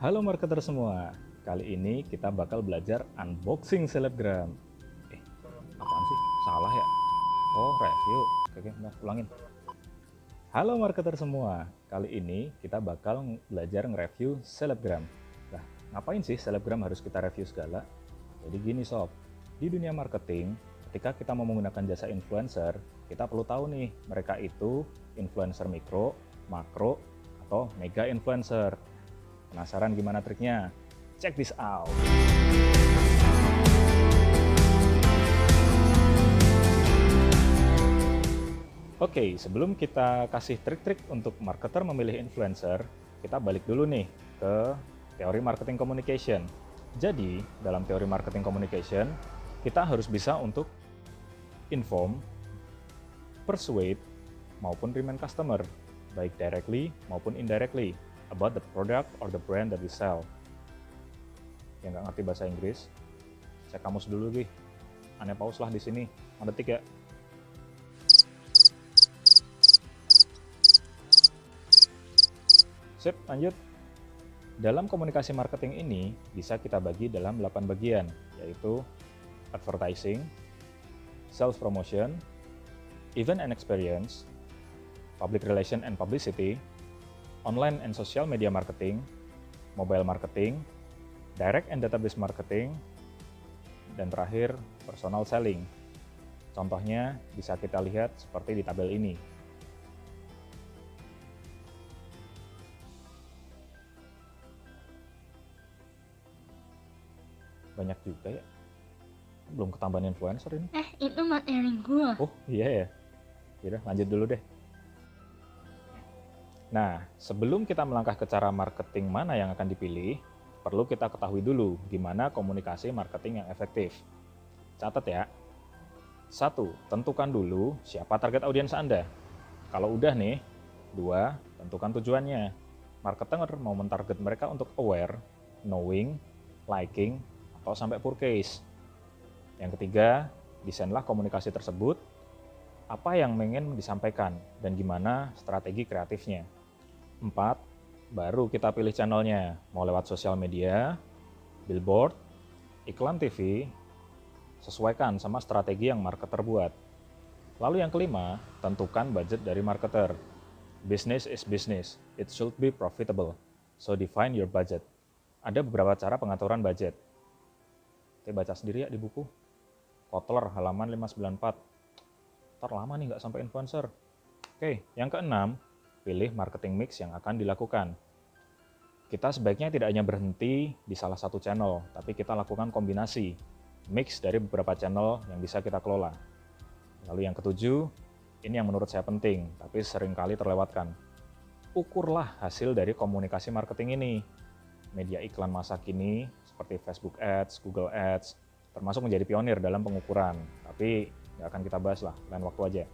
Halo marketer semua, kali ini kita bakal belajar unboxing selebgram. Apaan sih? Salah ya? Oh, review. Oke, nah, ulangin. Halo marketer semua, kali ini kita bakal belajar nge-review selebgram. Nah, ngapain sih selebgram harus kita review segala? Jadi gini sob, di dunia marketing, ketika kita mau menggunakan jasa influencer, kita perlu tahu nih, mereka itu influencer mikro, makro, atau mega influencer. Penasaran gimana triknya? Check this out! Oke, sebelum kita kasih trik-trik untuk marketer memilih influencer, kita balik dulu nih ke teori marketing communication. Jadi, dalam teori marketing communication, kita harus bisa untuk inform, persuade, maupun remain customer, baik directly maupun indirectly, about the product or the brand that we sell. Yang nggak ngerti bahasa Inggris, cek kamus dulu gih. Aneh pause lah di sini, ngetik ya. Sip, lanjut. Dalam komunikasi marketing ini bisa kita bagi dalam 8 bagian, yaitu advertising, sales promotion, event and experience, public relation and publicity, online and social media marketing, mobile marketing, direct and database marketing, dan terakhir personal selling. Contohnya bisa kita lihat seperti di tabel ini. Banyak juga ya. Belum ketambahan influencer ini. Itu materi gua. Oh iya ya. Yaudah lanjut dulu deh. Nah, sebelum kita melangkah ke cara marketing mana yang akan dipilih, perlu kita ketahui dulu gimana komunikasi marketing yang efektif. Catat ya. 1. Tentukan dulu siapa target audiens Anda. Kalau udah nih. 2. Tentukan tujuannya. Marketer mau mentarget mereka untuk aware, knowing, liking, atau sampai purchase. Yang ketiga, desainlah komunikasi tersebut, apa yang ingin disampaikan, dan gimana strategi kreatifnya. 4. Baru kita pilih channelnya, mau lewat sosial media, billboard, iklan TV, sesuaikan sama strategi yang marketer buat. Lalu yang kelima, tentukan budget dari marketer. Business is business, it should be profitable, so define your budget. Ada beberapa cara pengaturan budget. Kita baca sendiri ya di buku. Kotler halaman 594. Ntar lama nih nggak sampai influencer. Oke, yang keenam, pilih marketing mix yang akan dilakukan. Kita sebaiknya tidak hanya berhenti di salah satu channel, tapi kita lakukan kombinasi, mix dari beberapa channel yang bisa kita kelola. Lalu yang ketujuh, ini yang menurut saya penting, tapi seringkali terlewatkan. Ukurlah hasil dari komunikasi marketing ini. Media iklan masa kini, seperti Facebook Ads, Google Ads, termasuk menjadi pionir dalam pengukuran, tapi nggak akan kita bahas lah, lain waktu aja.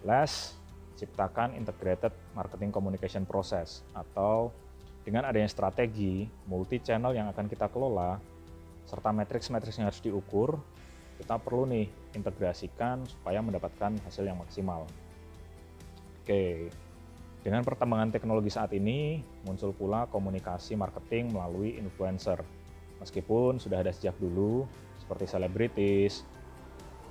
Last, ciptakan integrated marketing communication process, atau dengan adanya strategi multi-channel yang akan kita kelola, serta matriks-matriks yang harus diukur, kita perlu nih integrasikan supaya mendapatkan hasil yang maksimal. Oke, dengan perkembangan teknologi saat ini, muncul pula komunikasi marketing melalui influencer. Meskipun sudah ada sejak dulu, seperti selebritis,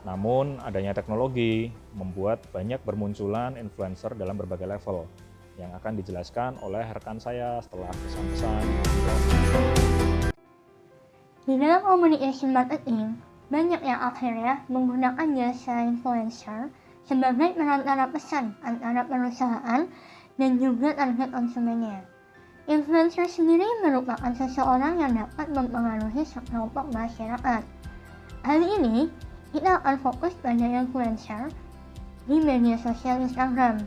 namun adanya teknologi membuat banyak bermunculan influencer dalam berbagai level yang akan dijelaskan oleh rekan saya setelah pesan-pesan. Di dalam communication marketing, banyak yang akhirnya menggunakan jasa influencer sebagai perantara pesan antara perusahaan dan juga target konsumennya. Influencer sendiri merupakan seseorang yang dapat mempengaruhi sekelompok masyarakat. Kali ini, kita akan fokus pada influencer di media sosial Instagram,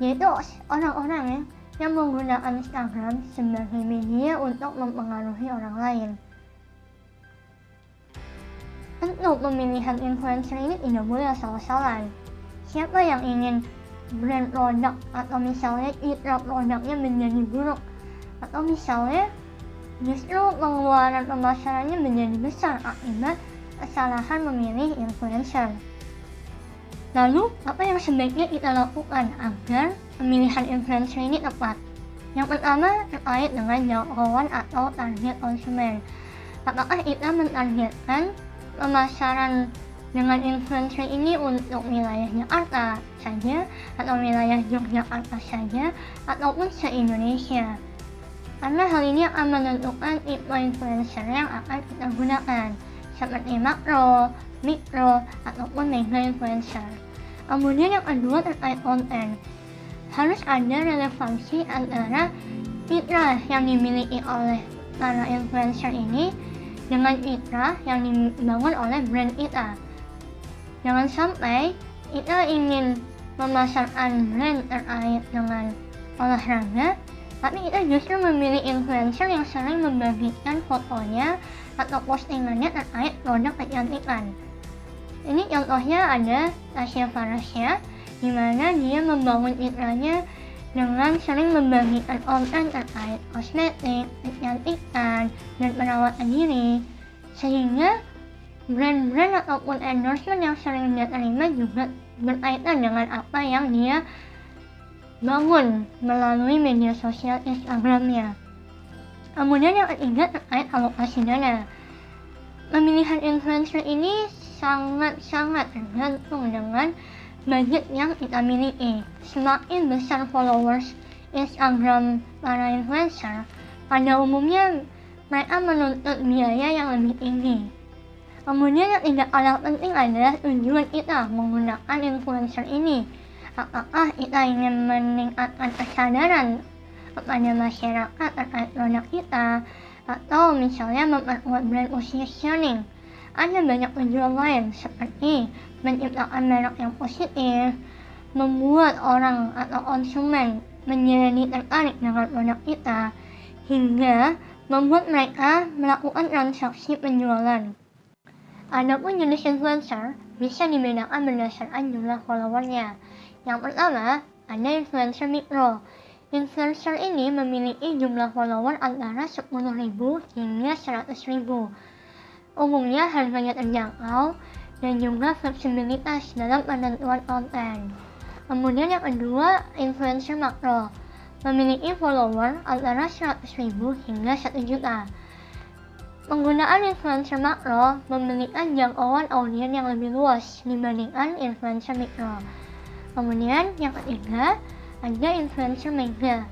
yaitu orang-orang yang menggunakan Instagram sebagai media untuk mempengaruhi orang lain. Untuk pemilihan influencer ini tidak boleh asal-asalan. Siapa yang ingin brand produk atau misalnya citra produknya menjadi buruk, atau misalnya justru pengeluaran pemasarannya menjadi besar akibat kesalahan memilih influencer. Lalu, apa yang sebaiknya kita lakukan agar pemilihan influencer ini tepat? Yang pertama terkait dengan jangkauan atau target konsumen. Apakah kita mentargetkan pemasaran dengan influencer ini untuk wilayah Jakarta saja atau wilayah Yogyakarta saja ataupun se-Indonesia? Karena hal ini akan menentukan tipe influencer yang akan kita gunakan, seperti makro, mikro, ataupun mega influencer. Kemudian yang kedua terkait konten. Harus ada relevansi antara citra yang dimiliki oleh para influencer ini dengan citra yang dibangun oleh brand kita. Jangan sampai kita ingin memasarkan brand terkait dengan olahraga, tapi kita justru memilih influencer yang sering membagikan fotonya atau postingannya terkait produk kecantikan. Ini contohnya ada Tasya Farasya, di mana dia membangun citranya dengan sering membagikan konten terkait kosmetik, kecantikan, dan perawatan diri, sehingga brand-brand ataupun endorsement yang sering dia terima juga berkaitan dengan apa yang dia bangun melalui media sosial Instagramnya. Kemudian yang ketiga terkait alokasi dana. Pemilihan influencer ini sangat-sangat tergantung dengan budget yang kita miliki. Semakin besar followers Instagram para influencer, pada umumnya mereka menuntut biaya yang lebih tinggi. Kemudian yang tidak kalah penting adalah tujuan kita menggunakan influencer ini. Apakah kita ingin meningkatkan kesadaran kepada masyarakat terkait produk kita, atau misalnya memperkuat brand positioning. Ada banyak tujuan lain seperti menciptakan merek yang positif, membuat orang atau konsumen menjadi tertarik dengan produk kita, hingga membuat mereka melakukan transaksi penjualan. Adapun jenis influencer bisa dibedakan berdasarkan jumlah followernya. Yang pertama, ada influencer mikro. Influencer ini memiliki jumlah follower antara 10.000 hingga 100.000. Umumnya harganya terjangkau dan juga fleksibilitas dalam penentuan konten. Kemudian yang kedua, influencer makro. Memiliki follower antara 100.000 hingga 1 juta. Penggunaan influencer makro memberikan jangkauan audiens yang lebih luas dibandingkan influencer mikro. Kemudian yang ketiga, ada influencer mega.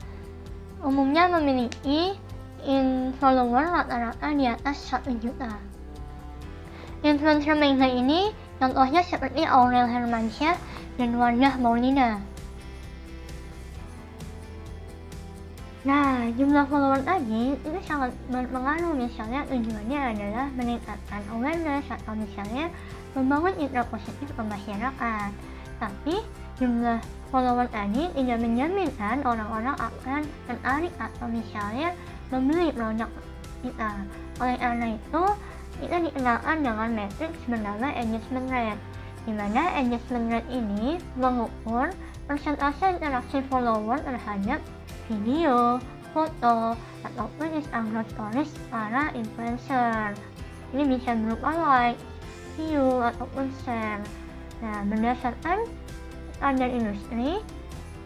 Umumnya memiliki follower rata-rata di atas 1 juta. Influencer mega ini contohnya seperti Aurel Hermansyah dan Wardah Maulina. Nah, jumlah follower tadi itu sangat berpengaruh. Misalnya tujuannya adalah meningkatkan awareness atau misalnya membangun citra positif ke masyarakat. Tapi jumlah follower tadi tidak menjaminkan orang-orang akan tertarik atau misalnya membeli produk kita. Oleh karena itu, kita dikenalkan dengan matriks bernama engagement rate, di mana engagement rate ini mengukur persentase interaksi follower terhadap video, foto, ataupun Instagram stories para influencer. Ini bisa berupa like, view, ataupun share. Nah, berdasarkan standar industri,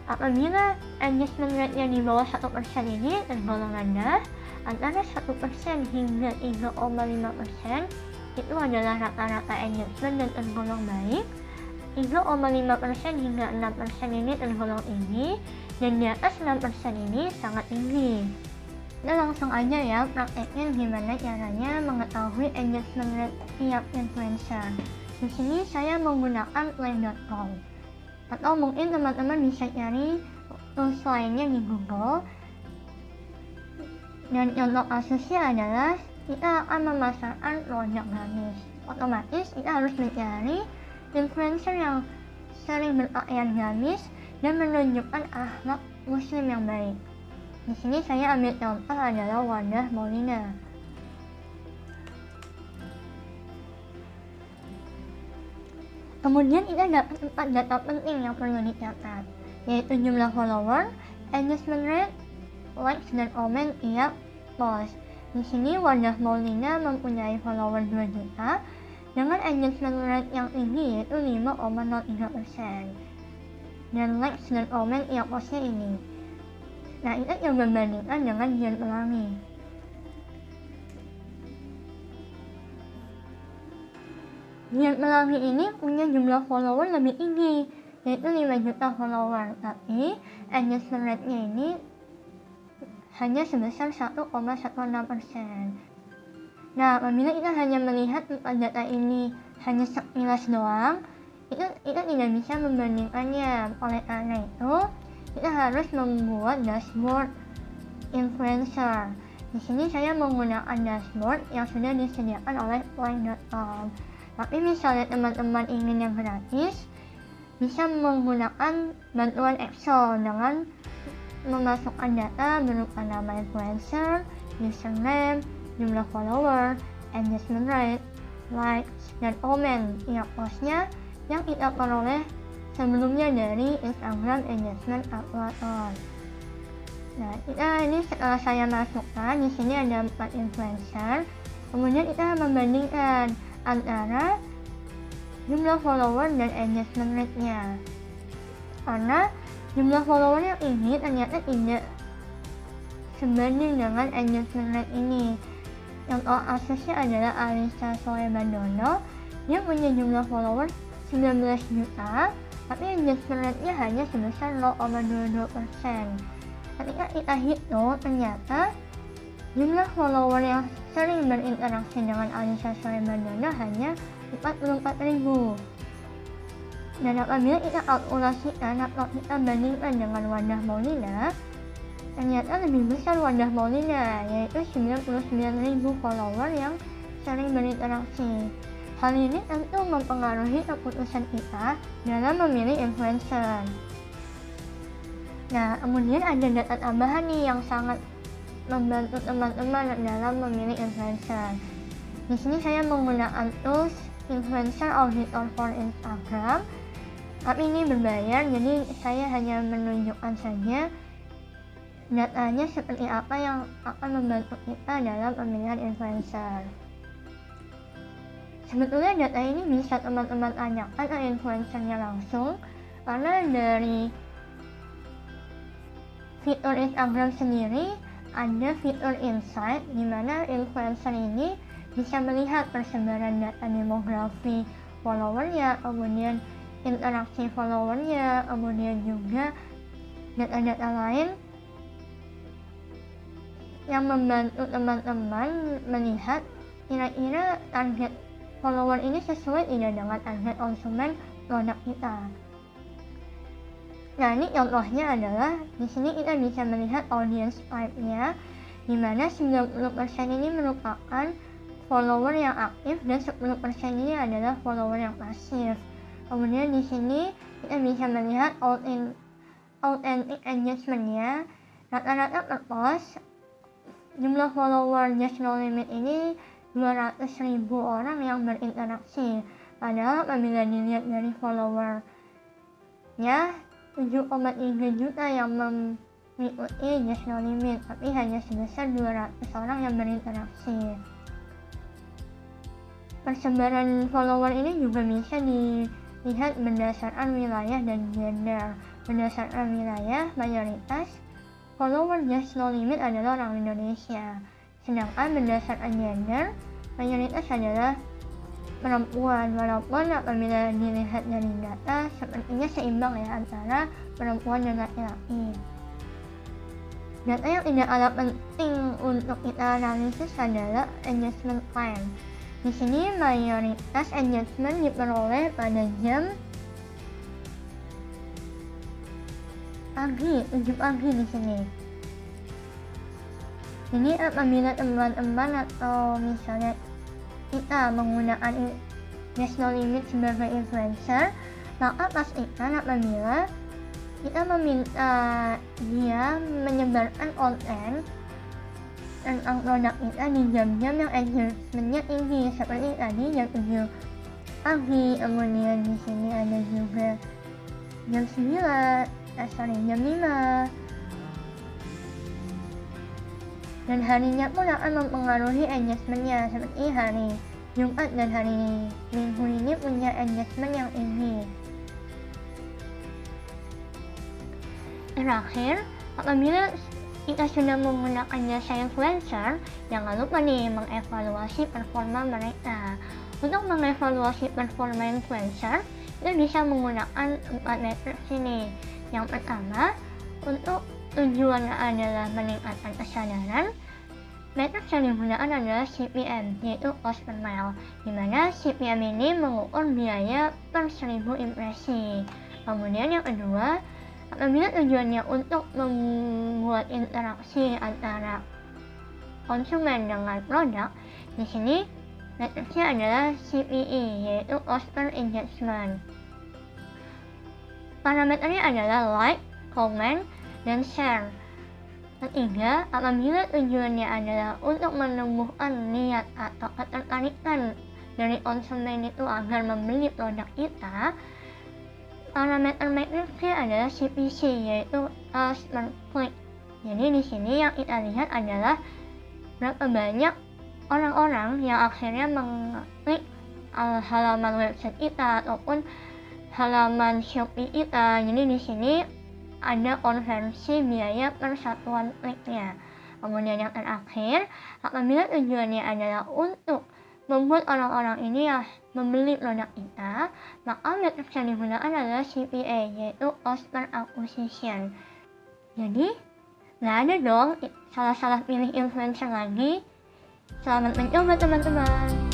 apabila engagement rate-nya di bawah 1% ini tergolong rendah, antara 1% hingga 3,5% itu adalah rata-rata engagement dan tergolong baik. 3,5% hingga 6% ini tergolong tinggi, dan di atas 6% ini sangat tinggi. Kita langsung aja ya praktekin gimana caranya mengetahui engagement rate tiap influencer. Di sini saya menggunakan play.com, atau mungkin teman-teman bisa cari tools lainnya di Google. Dan contoh kasusnya adalah kita akan memasarkan produk gamis. Otomatis kita harus mencari influencer yang sering berpakaian gamis dan menunjukkan akhlak muslim yang baik. Di sini saya ambil contoh adalah Wardah Maulina. Kemudian kita dapat 4 data penting yang perlu dicatat, yaitu jumlah follower, engagement rate, likes dan komen tiap post. Di sini Wardah Maulina mempunyai follower 2 juta dengan engagement rate yang tinggi yaitu 5,03%. Dan likes dan komen tiap postnya ini. Nah, itu yang membandingkan dengan Giant Pelangi. Giant Pelangi ini punya jumlah follower lebih tinggi, yaitu 5 juta follower, tapi engagement rate-nya ini hanya sebesar 1,16%. Nah, apabila kita hanya melihat data ini hanya sekilas doang, itu tidak bisa membandingkannya. Oleh karena itu, kita harus membuat dashboard influencer. Di sini saya menggunakan dashboard yang sudah disediakan oleh Plank.com. Tapi misalnya teman-teman ingin yang gratis, bisa menggunakan bantuan Excel dengan memasukkan data berupa nama influencer, username, jumlah follower, engagement rate, likes, dan komen tiap postnya yang kita peroleh sebelumnya dari Instagram Engagement Calculator. Nah, ini setelah saya masukkan, di sini ada 4 influencer. Kemudian kita membandingkan antara jumlah follower dan engagement rate-nya. Karena jumlah follower yang tinggi ternyata tidak sebanding dengan engagement rate ini. Contoh kasusnya adalah Alisa Soebandono yang punya jumlah follower 19 juta, tapi engagement rate-nya hanya sebesar 0,22%. Ketika kita hitung, ternyata jumlah follower yang sering berinteraksi dengan Alisa Soebandono hanya 44.000. Dan apabila kita kalkulasikan atau kita bandingkan dengan Wadah Maulina, ternyata lebih besar Wadah Maulina, yaitu 99.000 follower yang sering berinteraksi. Hal ini tentu mempengaruhi keputusan kita dalam memilih influencer. Nah, kemudian ada data tambahan nih yang sangat membantu teman-teman dalam memilih influencer. Di sini saya menggunakan tools Influencer Auditor for Instagram, tapi ini berbayar, jadi saya hanya menunjukkan saja datanya seperti apa yang akan membantu kita dalam pemilihan influencer. Sebetulnya data ini bisa teman-teman tanyakan ke influencernya langsung, karena dari fitur Instagram sendiri ada fitur insight di mana influencer ini bisa melihat persebaran data demografi followernya, kemudian interaksi followernya, kemudian juga data-data lain yang membantu teman-teman melihat kira-kira target follower ini sesuai tidak dengan target konsumen produk kita. Nah, ini contohnya adalah di sini kita bisa melihat audience type-nya, di mana 90% ini merupakan follower yang aktif dan 10% ini adalah follower yang pasif. Kemudian di sini kita bisa melihat authentic engagement-nya. Rata-rata per post jumlah follower Just No Limit ini 200.000 orang yang berinteraksi. Padahal apabila dilihat dari followernya 7,3 juta yang mengikuti Just No Limit, tapi hanya sebesar 200 orang yang berinteraksi. Persebaran follower ini juga bisa dilihat berdasarkan wilayah dan gender. Berdasarkan wilayah, mayoritas follower Just No Limit adalah orang Indonesia. Sedangkan berdasarkan gender, mayoritas adalah perempuan. Walaupun apabila dilihat dari data, sepertinya seimbang ya antara perempuan dan laki-laki. Data yang tidak kalah penting untuk kita analisis adalah engagement time. Di sini mayoritas engagement diperoleh pada jam pagi, 7 pagi di sini. Jadi apabila teman-teman atau misalnya kita menggunakan Just No Limit sebagai influencer, maka pastikan apabila kita meminta dia menyebarkan konten tentang produk kita di jam-jam yang engagementnya tinggi, seperti tadi jam 7 pagi, kemudian di sini ada juga jam 9, jam 5. Dan harinya pun akan mempengaruhi engagementnya, seperti hari Jumat dan hari Minggu ini punya engagement yang tinggi. Terakhir, Apabila kita sudah menggunakan jasa influencer, jangan lupa nih mengevaluasi performa mereka. Untuk mengevaluasi performa influencer, kita bisa menggunakan 4 metrik ini. Yang pertama, untuk tujuannya adalah meningkatkan kesadaran, metrik yang digunakan adalah CPM, yaitu cost per mile, di mana CPM ini mengukur biaya per 1000 impresi. Kemudian yang kedua, apabila tujuannya untuk membuat interaksi antara konsumen dengan produk, di sini metriknya adalah CPE, yaitu cost per engagement. Parameternya adalah like, comment, dan share. Ketiga, apabila tujuannya adalah untuk menumbuhkan niat atau ketertarikan dari konsumen itu agar membeli produk kita, parameter metriknya adalah CPC, yaitu cost per click. Jadi di sini yang kita lihat adalah berapa banyak orang-orang yang akhirnya mengklik halaman website kita ataupun halaman Shopee kita. Jadi di sini ada konversi biaya per satuan kliknya. Kemudian yang terakhir, apabila tujuannya adalah untuk membuat orang-orang ini membeli produk kita, maka metrik yang digunakan adalah CPA, yaitu cost per acquisition. Jadi, nggak ada dong salah-salah pilih influencer lagi. Selamat mencoba teman-teman.